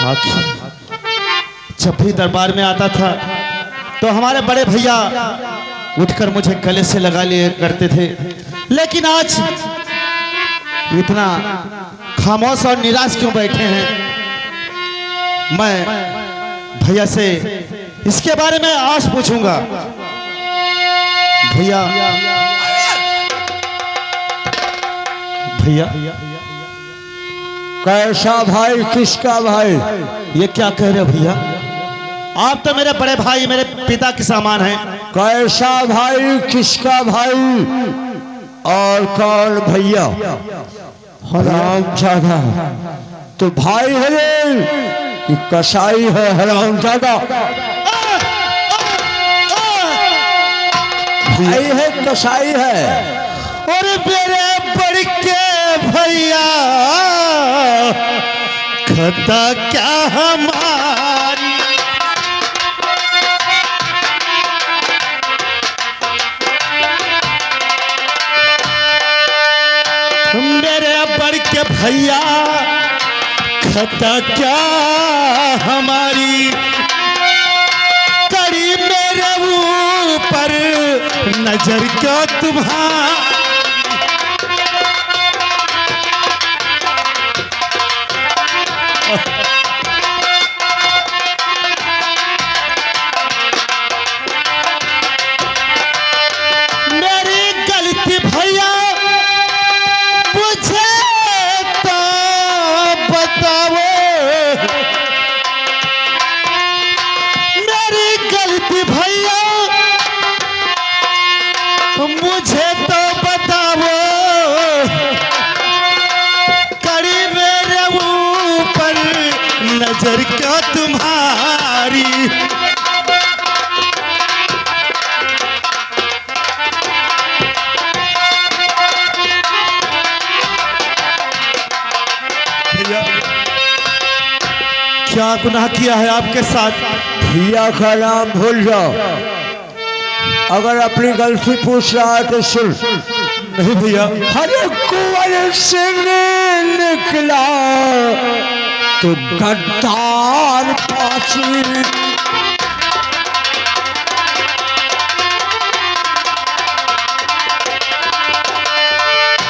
आखिर जब भी दरबार में आता था तो हमारे बड़े भैया उठकर मुझे गले से लगा लिए करते थे, लेकिन आज इतना खामोश और निराश क्यों बैठे हैं? मैं भैया से इसके बारे में आज पूछूंगा। भैया भैया कैसा भाई, किसका भाई? ये क्या कह रहे हो भैया? आप तो मेरे बड़े भाई, मेरे पिता के समान हैं। कैसा भाई, किसका भाई और कौन भैया? हरामजादा तो भाई है रे कि कसाई है? हरामजादा भाई है कसाई है? और मेरे बड़े भैया खता क्या हमारी, मेरे बड़ के भैया खता क्या हमारी, कड़ी मेरे ऊपर नजर क्यों तुम्हारी। मेरी गलती भैया मुझे तो बताओ, मेरी गलती भैया मुझे तो बताओ, कड़ी मेरे ऊपर नजर क्यों तुम्हारी। क्या गुनाह किया है आपके साथ? भैया का नाम भूल जाओ, अगर अपनी गलती पूछ रहा है तो सुन। नहीं भैया। हरे कुंवर सिंह निकला तो गद्दार पाची,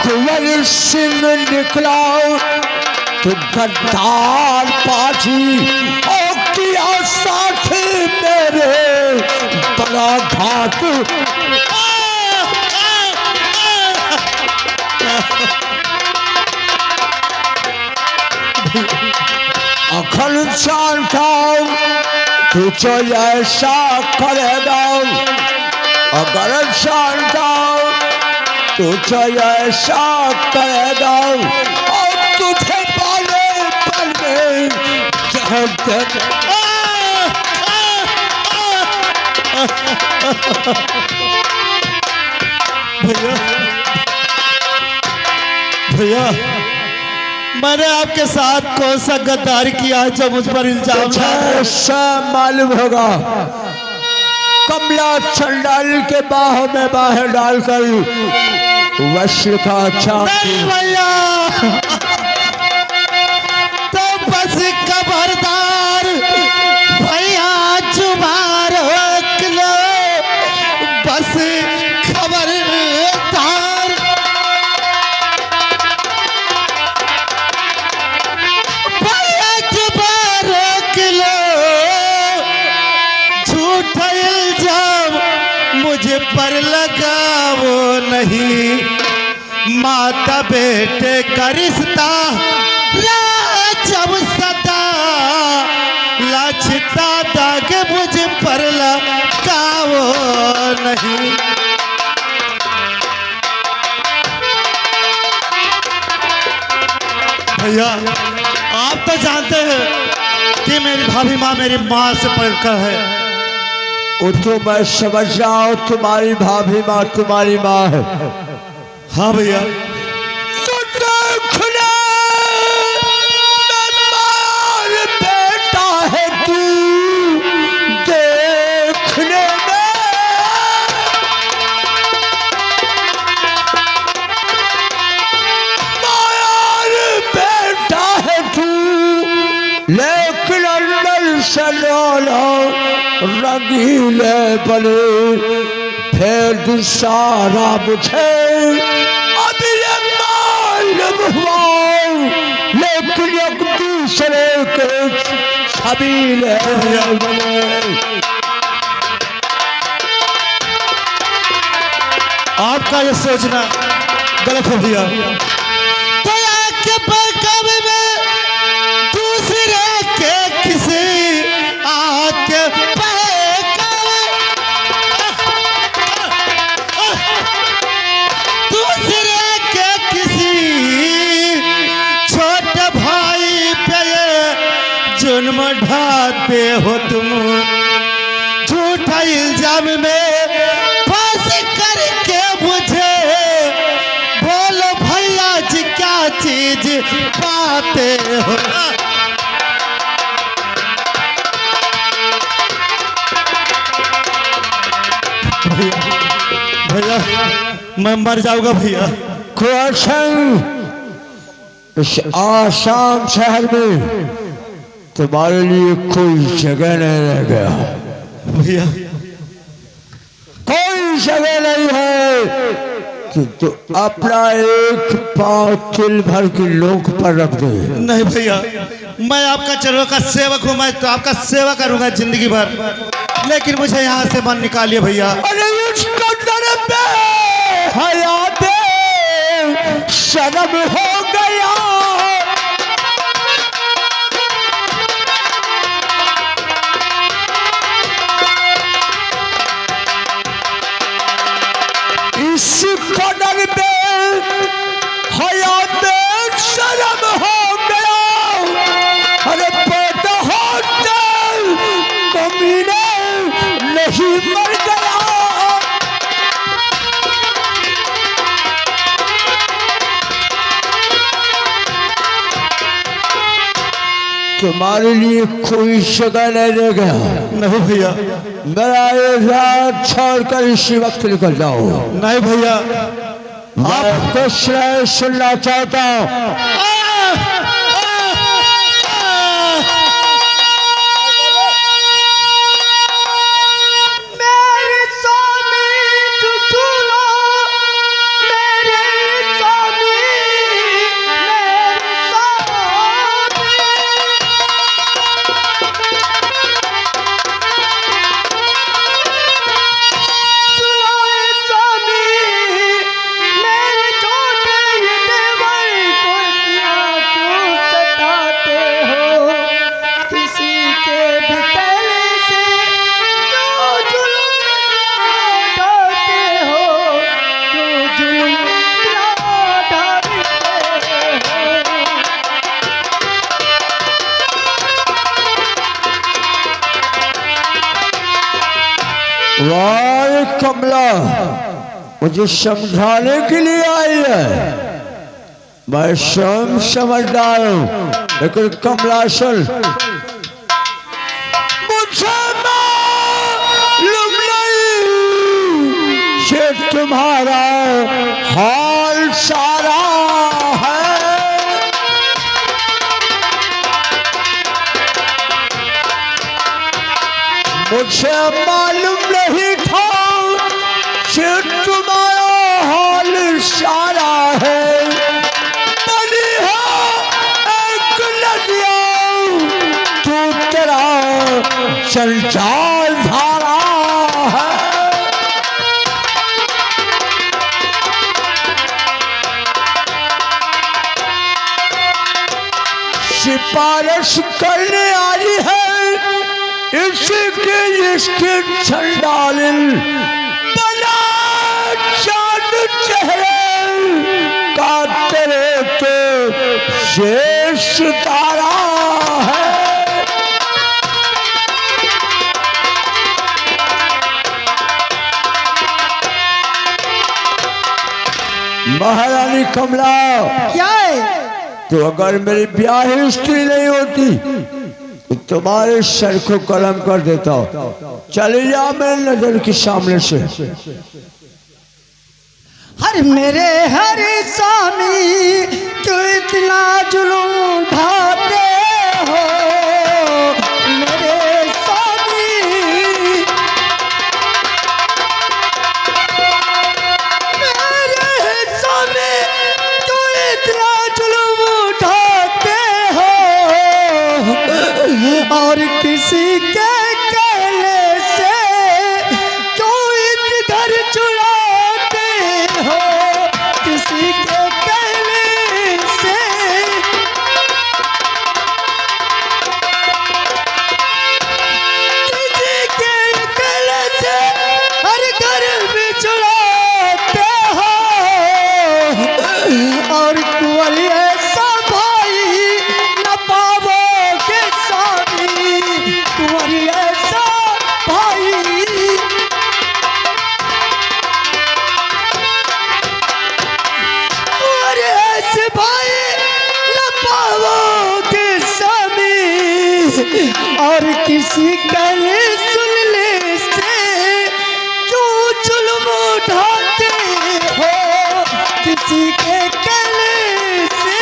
कुंवर सिंह निकला तो गद्दार पाची, और किया साथी मेरे बड़ा घाट। अखन जानता तू तो ऐसा करेगा, अगर जानता तू तो ऐसा करेगा, और तुझे पाले पल भैया भैया मैंने आपके साथ कौन सा गद्दारी किया है जो मुझ पर इल्जाम है? सब मालूम होगा। कमला चंडाल के बाहों में बाहर डालकर वश्य का चाक। नहीं भैया, तो बस खबरदार भैया, जुबान रोक लो, बस खबरदार। भैया जुबान रोक लो, झूठा इल्जाम मुझे पर लगाओ नहीं, माता बेटे का रिश्ता जब सदा लाछता दाग मुझ पर लगाओ नहीं। भैया आप तो जानते हैं कि मेरी भाभी माँ मेरी माँ से पढ़कर है। वो तो मैं समझ रहा हूँ, तुम्हारी भाभी माँ तुम्हारी माँ है। हाँ भैया। बेटा है तू देखने में, मायार बेटा है तू, लेकिन सरोलो रंगीले बने फिर सारा मुझे अभी ये मालूम हुआ लेकिन एक दूसरे के छबीले बने। आपका ये सोचना गलत हो भैया। तो आके बहकावे में दूसरे के किसी आके बहकावे दूसरे के किसी छोटे भाई पे जुल्म ढाते हो तुम। झूठा इल्जाम में फंस करके मुझे बोलो भैया जी क्या चीज पाते हो। भैया मैं मर जाऊंगा भैया। इस आसाम शहर में तुम्हारे लिए कोई जगह नहीं रह गया भैया। कोई जगह नहीं है कि तो अपना एक पाँव तिल भर के लोक पर रख दे। नहीं भैया मैं आपका चरणों का सेवक हूँ, मैं तो आपका सेवा करूंगा जिंदगी भर, लेकिन मुझे यहाँ से मन निकालिए भैया। अरे उसको दर पे हयात शर्म हो गया। इस कदर पे हयात शर्म हो गया। अरे पैदा होते कमीने नहीं मर गया। तुम्हारे लिए कोई जगह नहीं रह गया। नहीं भैया। मेरा ये रात छोड़कर इसी वक्त निकल जाओ। नहीं भैया। मैं कुछ नहीं सुनना चाहता हूँ। वाह कमला मुझे समझाने के लिए आई है। मैं स्वयं समझदार हूं, लेकिन कमला सुन, मुझे मालूम नहीं कि तुम्हारा हाल सारा है। मुझे मालूम नहीं था कि तुम्हारा हाल सारा है। बनी हो एक नदिया तू तेरा संचार धारा है। सिफारिश करने आई है इसी के इसके छंडालिल बना चांद चेहरे का तेरे तो शेष तारा है। महारानी कमला क्या है? तो अगर मेरी ब्याह स्त्री नहीं होती तुम्हारे सर को कलम कर देता हूँ। चले जा मेरे नजर के सामने से। हर मेरे हर स्वामी क्यों इतना जुलूम ढाते हो। मेरे और किसी गले सुन ले से क्यों जुल्म उठाते हो, किसी के गले से।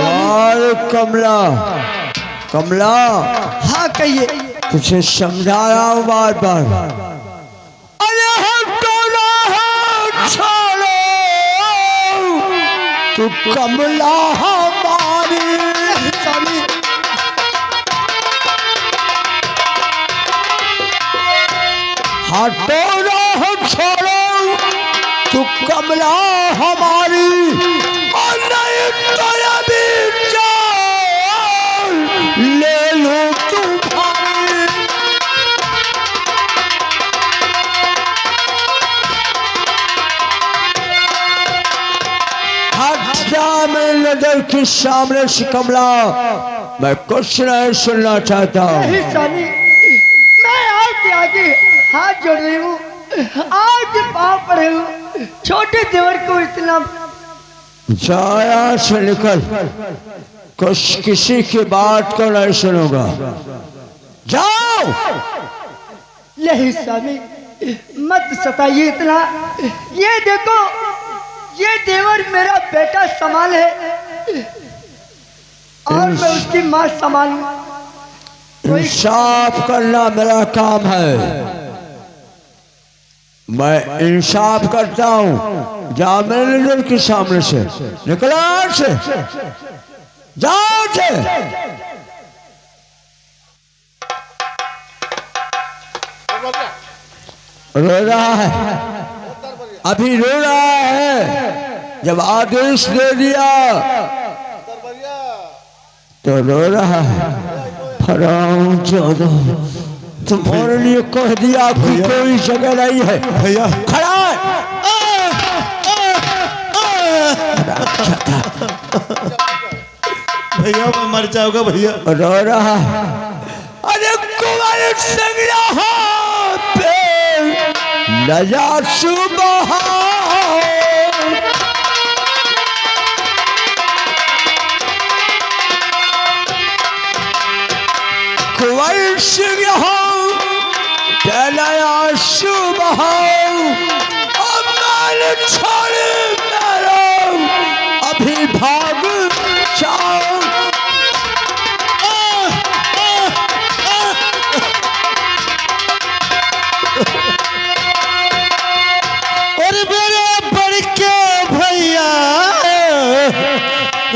और कमला, कमला, हाँ कहिए। तुझे समझा रहा हूँ बार बार। अरे हटो ना, हाथ छोड़ो, तू कमला हमारी। स्वामी हटो ना, हाथ छोड़ो, तू कमला हमारी। और नहीं तो अभी जान ले लो तुम्हारी। हट जा मेरी नजर के सामने से कमला, मैं कुछ नहीं सुनना चाहता। नहीं स्वामी, मैं आपके आगे हाथ जोड़ रही हूँ, आपके पाँव पड़े हूँ। छोटे देवर को इतना जाया से निकल, कुछ किसी की बात को नहीं सुनूंगा। जाओ। नहीं स्वामी, मत सताइए इतना। ये देखो, ये देवर मेरा बेटा समान है और मैं उसकी माँ समान हूँ। इंसाफ करना मेरा काम है, मैं इंसाफ करता हूँ। जा मेरे नजर के सामने से निकलो, यहाँ से जाओ से। रो रहा है, अभी रो रहा है। जब आदेश दे दिया तो रो रहा है। फराऊं चौदो, तुम्हारे लिए कह दिया कि कोई जगह नहीं है। भैया खड़ा है। भैया मैं मर जाऊंगा भैया। रो रहा है। अरे कुंवर सिंह यहाँ पे नया सुबह, कुंवर सिंह यहाँ पे नया सुबह। अमल छोड़ मेरा अभी भाग जाओ। और मेरे बड़के भैया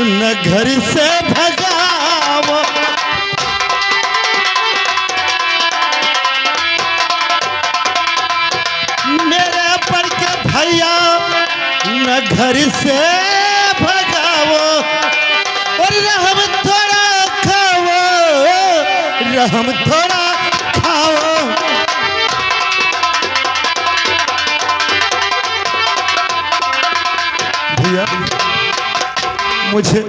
न घर से भगाओ, मेरे बड़के भैया न घर से भगाओ। और रहम थोड़ा खाओ, रहम थोड़ा खाओ। भैया मुझे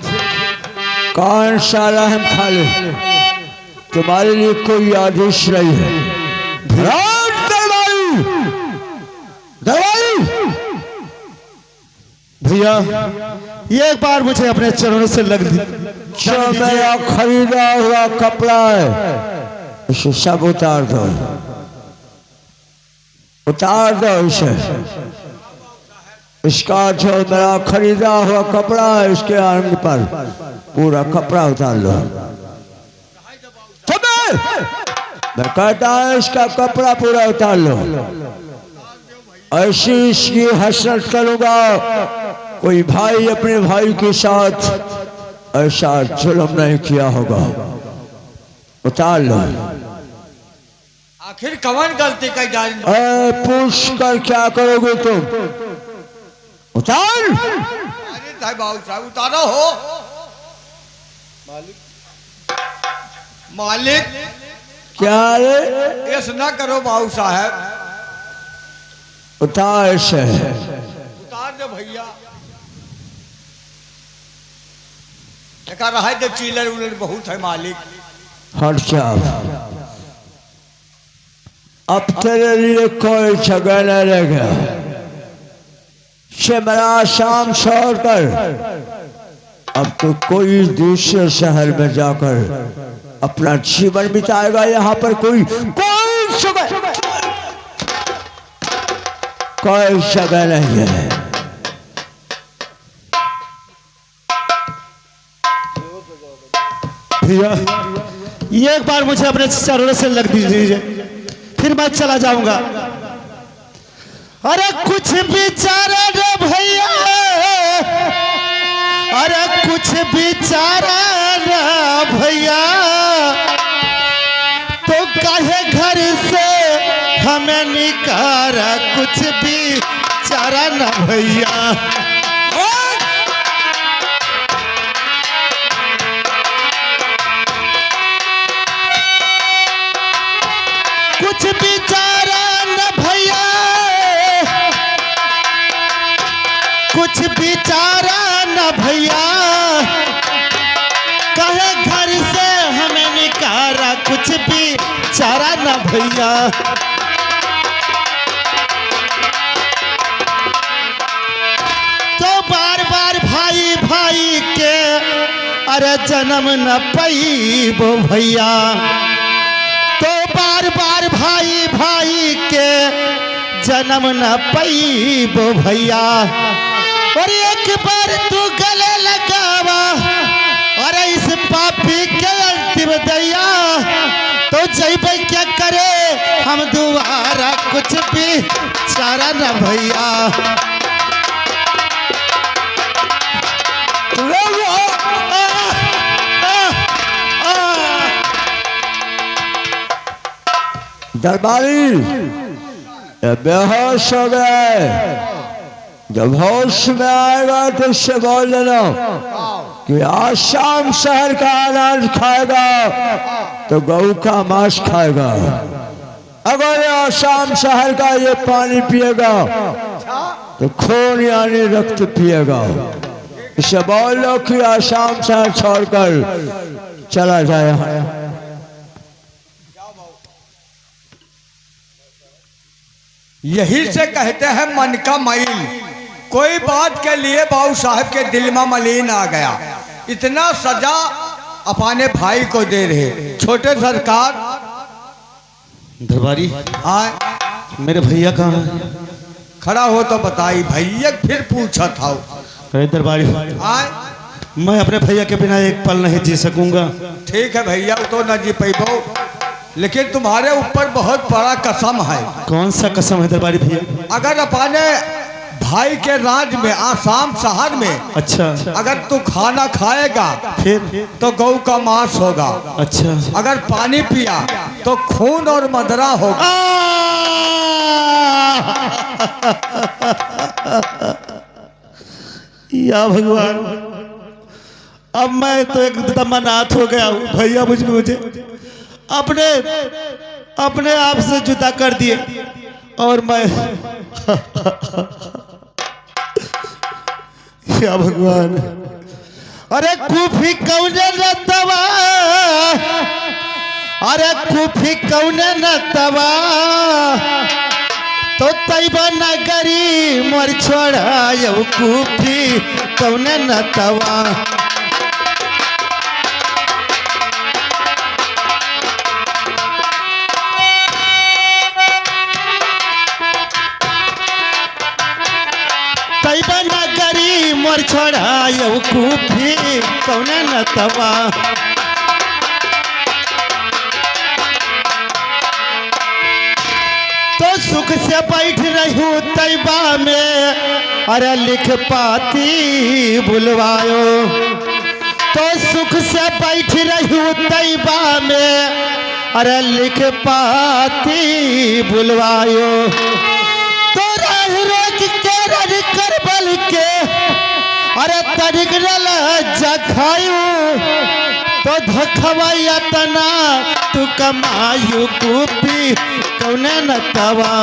कौन सा रहम खा ले, तुम्हारे लिए कोई आदेश नहीं है। दरबारी, दरबारी, भैया एक बार मुझे अपने चरणों से लग दी। जो मेरा खरीदा हुआ कपड़ा है इसे सब उतार दो, उतार दो इसे। इसका जो मेरा खरीदा हुआ कपड़ा है इसके अंग पर पूरा कपड़ा उतार लो। मैं कहता हूं इसका कपड़ा पूरा उतार लो। ऐसी इसकी हसरत करूंगा, कोई भाई अपने भाई के साथ ऐसा जुल्म नहीं किया होगा। उतार लो। आखिर कौन गलती का जान? पूछ कर क्या करोगे तुम? उतार। अरे बाबू साहब उतारो हो। मालिक क्या रे? ऐसा ना करो बाबू साहब, उतार से। उतार दो भैया। देखा रहा है चिलर उलर बहुत है मालिक। हट जा, अब तेरे लिए कोई जगह न रहेगा। पीछे मेरा शाम छोड़कर अब तो कोई दूसरे शहर में जाकर अपना जीवन बिताएगा। यहाँ पर कोई जगह नहीं है। भैया ये एक बार मुझे अपने चरणों से लग दीजिए, फिर मैं चला जाऊंगा। अरे कुछ बिचारा रे भैया, अरे कुछ बिचारा रे भैया, तो काहे घर से हमें निकारा, कुछ बिचारा ना भैया। कुछ बिचारा न भैया, कुछ बिचारा न भैया, कहे घर से हमें निकारा, कुछ बिचारा न भैया। तो बार बार भाई भाई के अरे जन्म न पैबो भैया, तो बार बार भाई भाई के जन्म न पैबो भैया। और एक बार तू गले लगावा अरे इस पापी के अंतिम दैया, तो जैबे क्या करे हम दोबारा, कुछ भी चारा न भैया। दरबारी बेहोश हो गए, जब होश में आएगा तो इससे बोल देना कि आज शाम शहर का अनाज खाएगा तो गऊ का मांस खाएगा। अगर आज शाम शहर का ये पानी पिएगा तो खून यानी रक्त पिएगा। इसे बोल लो कि आज शाम शहर छोड़कर चला जाए। यही से कहते हैं मन का मैल, कोई बात के लिए बाबू साहब के दिल में मलिन आ गया, इतना सजा अपने भाई को दे रहे। छोटे सरकार दरबारी आए, मेरे भैया कहाँ है? खड़ा हो तो बताई। भैया फिर पूछा था। अरे दरबारी आए, मैं अपने भैया के बिना एक पल नहीं जी सकूंगा। ठीक है भैया, तो न जी पैबो, लेकिन तुम्हारे ऊपर बहुत बड़ा कसम है। कौन सा कसम है दरबारी भैया? अगर अपने भाई के राज में आसाम शहर में अच्छा अगर तू खाना खाएगा फिर तो गौ का मांस होगा। अच्छा अगर पानी पिया तो खून और मदरा होगा। या भगवान, अब मैं तो एकदम अनाथ हो गया हूँ। भैया मुझे अपने आप से जुदा कर दिए और मैं या भगवान। अरे कुफी कौने न तवा, अरे कुफी कौने न तवा, तो तैबा नगरी मोर छोड़ा यौ कुफी कौने न तवा। तैबा नगरी मोर छोड़ा यौ कुफी कौने न तवा। तो सुख से बैठ रहूं तैबा में, अरे लिख पाती बुलवायो। तो सुख से बैठ रहूं तैबा में, अरे लिख पाती बुलवायो। तो राह रोक के रन कर बल के, अरे तरिक जखायू, तो धोखवाया तना तू कमायू कुपी कौने न तवा।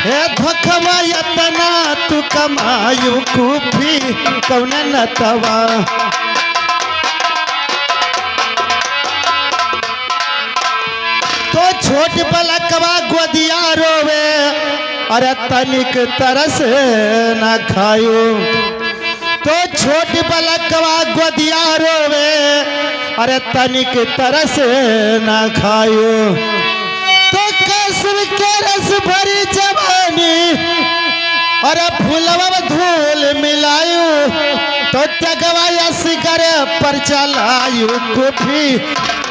हे धोखवाया तना तू कमायू कुपी कौने न तवा। छोट बलकवा गोदिया रोवे, अरे तनिक तरस न खायो। तो छोट बलकवा गोदिया रोवे, अरे तनिक तरस न खायो। तो कसम के रस भरी जवानी, अरे फूलवा धूल मिलायू। तो त्यगवा यस करे पर चलायू, कुफी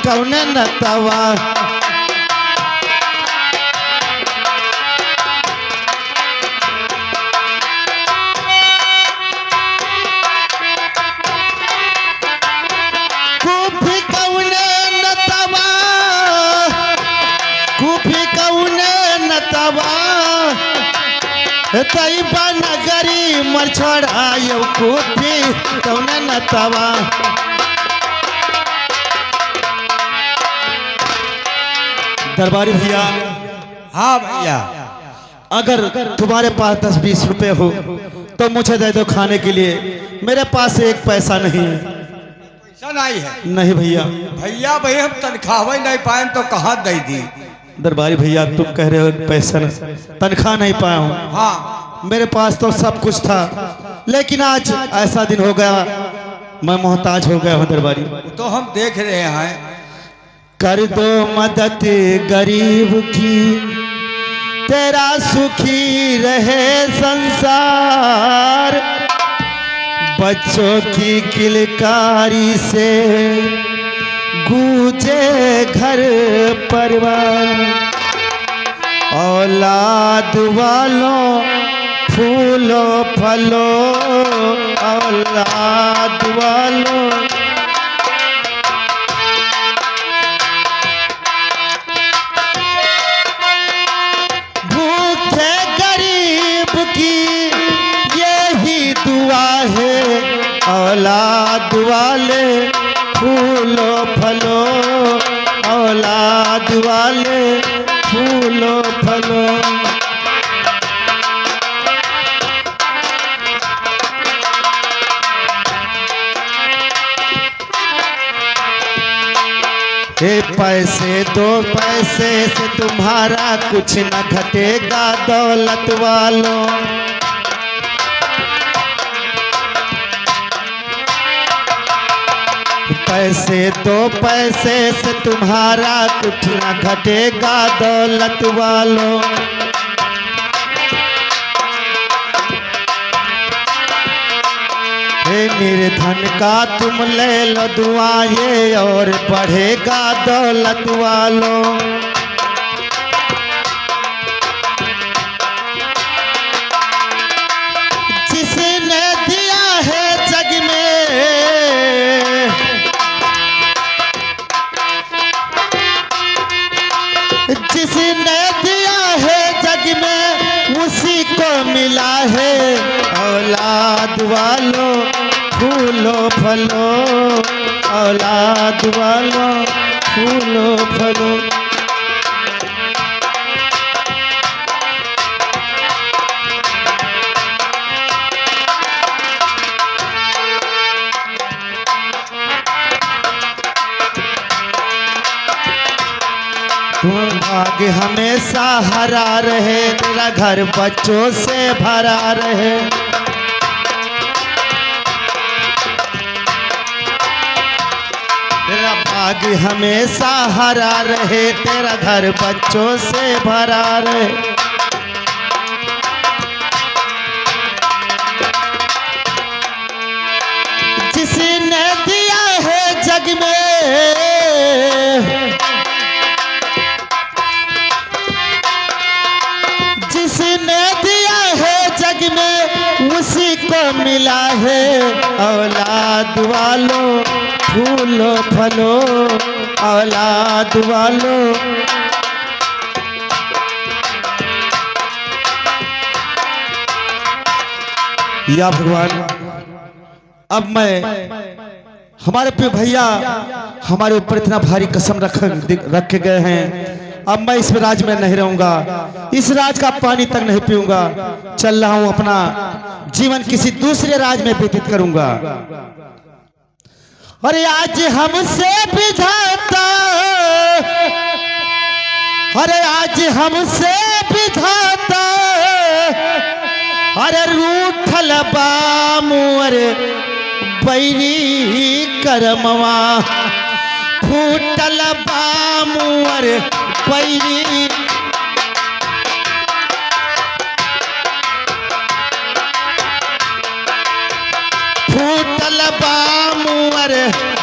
कौन नतवा। कुफी कौन नतवा, कुफी कौन नतवा, तैबा नगरी मर छोड़ायो, कुफी कौन नतवा। दरबारी भैया, हाँ भैया, अगर तुम्हारे पास 10-20 रुपए हो तो मुझे दे दो खाने के लिए। मेरे पास एक पैसा नहीं है। पैसा नहीं है? नहीं भैया। भैया भाई हम तनख्वाह नहीं पाए तो कहाँ दे दी। दरबारी भैया तुम कह रहे हो पैसा तनख्वाह नहीं पाया हूँ। हाँ मेरे पास तो सब कुछ था, लेकिन आज ऐसा दिन हो गया मैं मोहताज हो गया हूँ। दरबारी तो हम देख रहे हैं। कर दो मदद गरीब की, तेरा सुखी रहे संसार। बच्चों की किलकारी से गूंजे घर परिवार। औलाद वालों फूलो फलो, औलाद वालों। भूखे गरीब की यही दुआ है, औलाद वाले फूलो फलो, औलाद वाले फूलो फलो। हे पैसे दो पैसे से तुम्हारा कुछ न घटेगा दौलत वालों। पैसे दो पैसे से तुम्हारा कुछ न घटेगा दौलत वालों। हे निर्धन का तुम ले लो दुआएं और बढ़ेगा दौलत वालों। जिसने दिया है जग में, जिसने दिया है जग में उसी को मिला है। औलाद वालों फूलो फलो, औलाद वालों फूलो फलो। तुम भाग्य हमेशा हरा रहे, तेरा घर बच्चों से भरा रहे। तेरा भाग्य हमेशा हरा रहे, तेरा घर बच्चों से भरा रहे। जिसने दिया है जग में, जिसने दिया है जग में उसी को मिला है। औलाद वालों फूलो फलो, औलाद वालों। या भगवान, अब मैं हमारे पे भैया हमारे ऊपर इतना भारी कसम रखे गए हैं। अब मैं इस राज में नहीं रहूंगा, इस राज का पानी तक नहीं पीऊंगा। चल रहा हूं, अपना जीवन किसी दूसरे राज में व्यतीत करूंगा। और आज हमसे विधाता अरे आज हमसे विधाता अरे रूठल बामुअर बैरी करमवा फूटल बामुअर बैरी फूटल बामुअर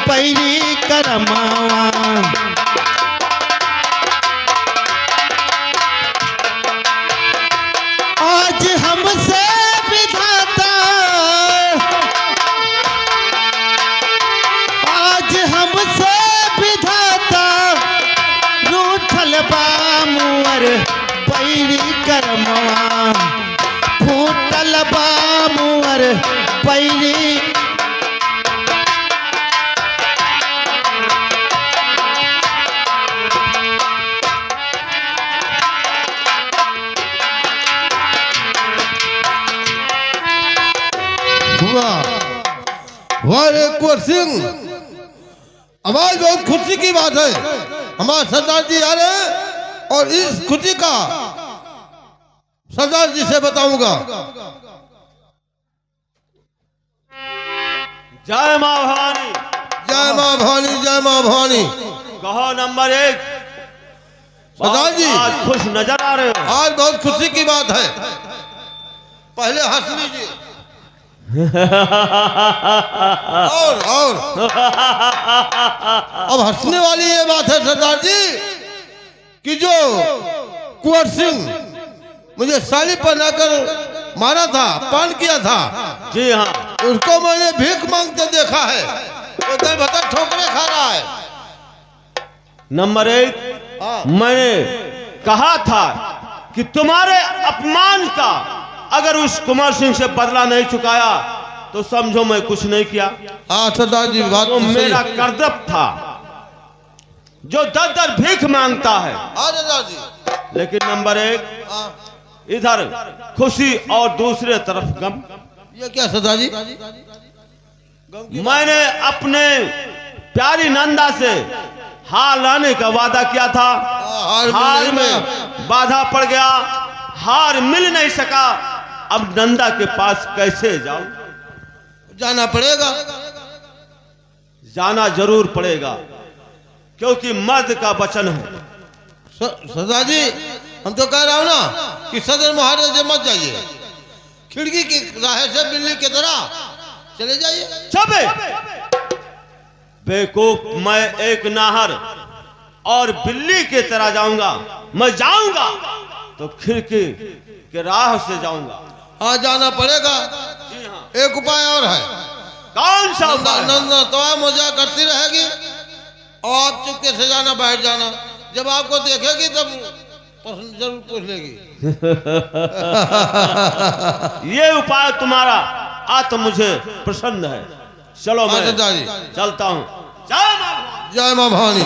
बैरी करमवा आज हमसे विधाता आज हमसे विधाता रूठल बामुअर बैरी करमवा फूटल बामुअर बैरी वाह कुंवर सिंह, आवाज बहुत खुशी की बात है। हमारे सरदार जी आ रहे हैं और इस खुशी का सरदार जी से बताऊंगा। जय माँ भवानी। जय माँ भवानी, जय माँ भवानी। कहो नंबर 1। सरदार जी आज खुश नजर आ रहे हो। आज बहुत खुशी की बात है। पहले हंस लीजिए। और अब हंसने वाली ये बात है सरदार जी कि जो कुंवर सिंह मुझे साड़ी पहनाकर मारा था, पान किया था, जी हाँ, उसको मैंने भीख मांगते देखा है। वो दर भतर ठोकरे खा रहा है। नंबर 1, मैंने कहा था कि तुम्हारे अपमान का अगर उस कुंवर सिंह से बदला नहीं चुकाया तो समझो मैं कुछ नहीं किया। हाँ सरदार जी बात तो तो सही मेरा है। कर्तव्य था। जो दर दर भीख मांगता है, हाँ सरदार जी। लेकिन नंबर 1 हाँ, इधर खुशी और दूसरे तरफ गम। ये क्या सरदार जी? मैंने अपने प्यारी नंदा से हार लाने का वादा किया था। हार में बाधा पड़ गया, हार मिल नहीं सका। अब नंदा के पास कैसे जाऊं? जाना पड़ेगा। जाना जरूर पड़ेगा, क्योंकि मर्द का वचन है। सरदार जी हम तो कह रहा हूं ना कि सदर मुहारे से मत जाइए। खिड़की की राह से बिल्ली की तरह चले जाइए। चबे बेवकूफ, मैं एक नाहर और बिल्ली की तरह जाऊंगा। मैं जाऊंगा तो खिड़की के राह से जाऊंगा। हाँ जाना पड़ेगा। जी हाँ। एक उपाय और है। कौन सा उपाय? नंदा तो मजा करती रहेगी और आप चुपके से जाना, बैठ जाना। जब आपको देखेगी तब प्रश्न जरूर पूछ लेगी। ये उपाय तुम्हारा आज तो मुझे प्रसन्न है। चलो मैं सरदार जी चलता हूँ। जय माँ। जय माँ भवानी।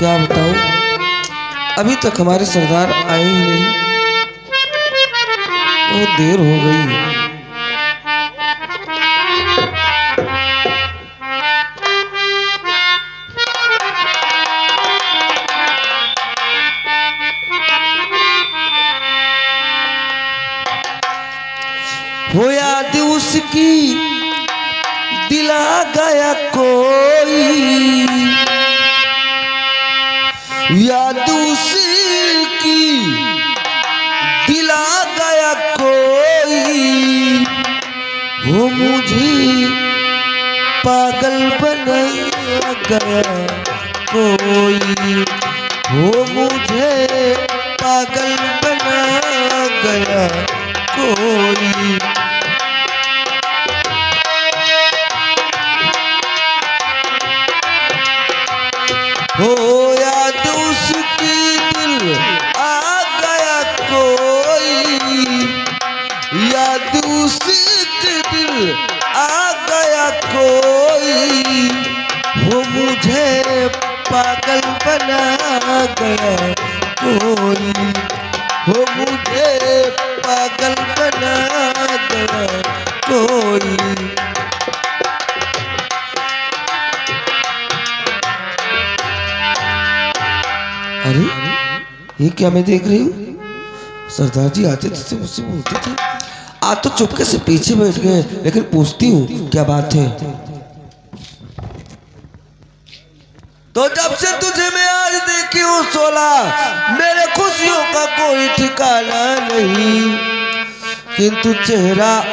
क्या बताऊं, अभी तक हमारे सरदार आए ही नहीं, बहुत देर हो गई। हो याद उसकी दिला गया कोई, याद उसकी दिला गया कोई, हो मुझे पागल बना गया कोई, हो मुझे पागल बना गया कोई। हो याद उसकी दिल आ गया कोई, याद उसकी दिल आ गया कोई, हो मुझे पागल बना गया कोई, हो मुझे पागल बना गया कोई। अरे ये क्या मैं देख रही हूँ, सरदार जी आते थे तो मुझसे बोलते थे, आज तो चुपके से पीछे बैठ गए, लेकिन पूछती हूँ क्या बात है। तो जब से तुझे मैं आज देखी हूँ सोला, मेरे खुशियों का कोई ठिकाना नहीं, किंतु चेहरा